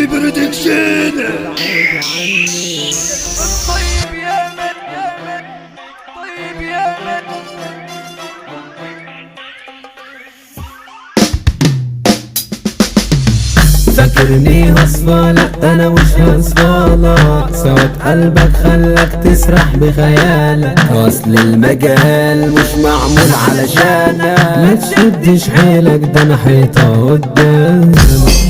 برودكشن. طيب يا من طيب يا من فاكرني هصفالك انا مش هصفالك، سواد قلبك خلك تسرح بخيالك، اصل المجال مش معمول علشانك، ما تشدش حيلك ده انا حيطة قدامك.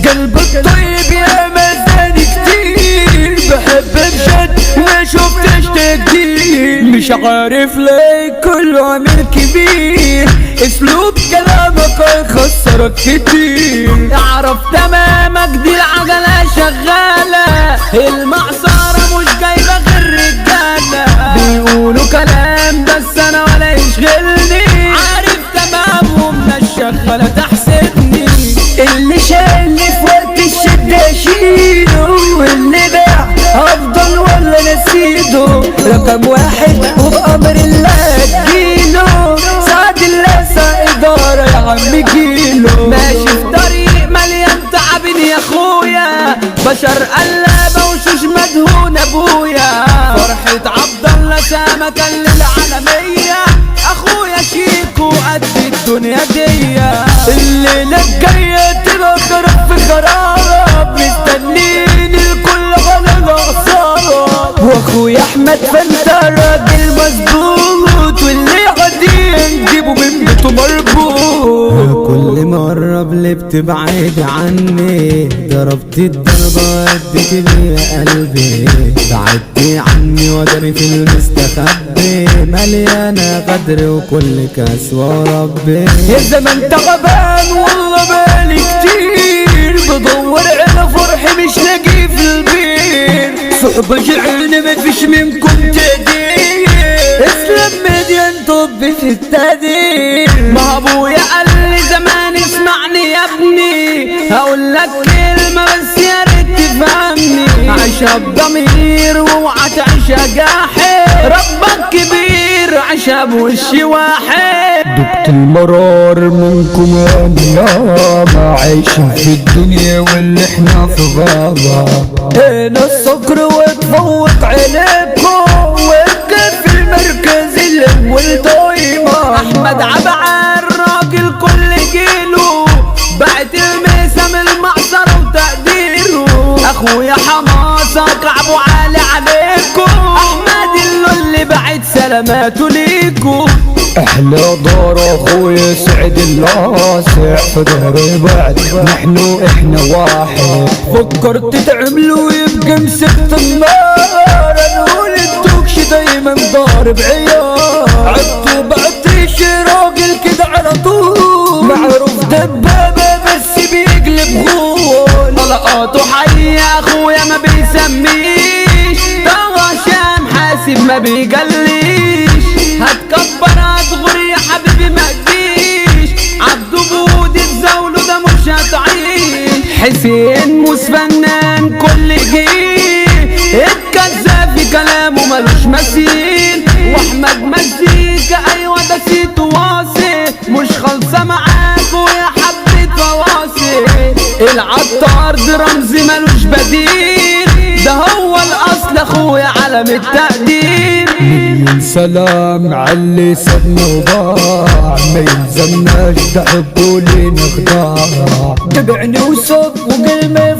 قلبك طيب يا مزاني كتير، بحب بجد ما شفتش تقدير، مش عارف ليه كله عامل كبير، اسلوب كلامك هيخسرك كتير، اعرف تمامك دي العجلة شغالة، المعصرة مش جايبة غير رجالة، بيقولوا كلام بس انا ولا يشغلني، عارف تمامهم مش شغالة تحسدني، اللي شايلني في وقت الشدة اشيله، واللي باع افضل ولا نسيته، رقم واحد وبأمر الله اديله، سعد اللاسة ادارة يا عم جيله، ماشي في طريق مليان تعبين يا اخويا، بشر قلابة وشوش مدهون ابويا، فرحة عبد الله سمكة للعالمية، اخويا شيكو قد الدنيا ديا، الليلة الجاية تبقى خراب في خراب، مستنين الكل على الأقصار، واخويا احمد فانت راجل مظبوط، واللي قاعدين جيبوا من بيته مربوط، كل ما اقرب لي بتبعد عني، ضربت الضربة قد كده يا قلبي، بعدتي عني وجري في المستخبي، مليانة غدر وكل كاس وربي، يا زمان تعبان والله بالي كتير، بدور على فرحي مش لاقي في البيت، صحبة جعانة مفيش منكم تقدير، اسلام مديان طب في التقدير، ما ابويا قال لي زمان اسمعني يا ابني، هقول لك كلمة بس يا ريت تفهمني، عيشها بضمير واوعى تعيشها جاحد، ربك كبير عيشها بوش واحد، دقت المرار منكم يا نيامة، عايشين في الدنيا واللي احنا في غابة، هنا السكر وتفوق عليكم، وابقى في المركز الاول دايما، احمد عبعال راجل كل جيله، بعت الميسة من المعصر وتقديره، اخويا حماسة كعبه عالي عليكم، احمد اللي بعت سلاماته ليكم، احلى دار اخويا سعد اللاسع، في ظهري بعد احنا واحد، فكرت تعملوا يبقى مسكت النار، نقول الدوكش دايما ضارب عيار، عدتوا بعتيش راجل كده على طول، معروف دبابة بس بيقلب غول، طلقاته حي اخويا ما بيسميش، طغشام حاسب ما بيقليش، هتكبر هتغر يا حبيبي ما تجيش، عبدو بود الزولو ده مش هتعيش، حسين موس فنان كل جيل، الكذاب في كلامه ملوش مثيل، واحمد مزيكا ايوه ده سيتو واصل، مش خالصه معاكوا يا حبة فواصل، العطار ده رمز ملوش بديل، ده هو الاصل اخويا علم التقدير، من سلام عاللي سابنا وضاع، ما يلزمناش ده حبه لينا خداع، تبعني وصب وقلبي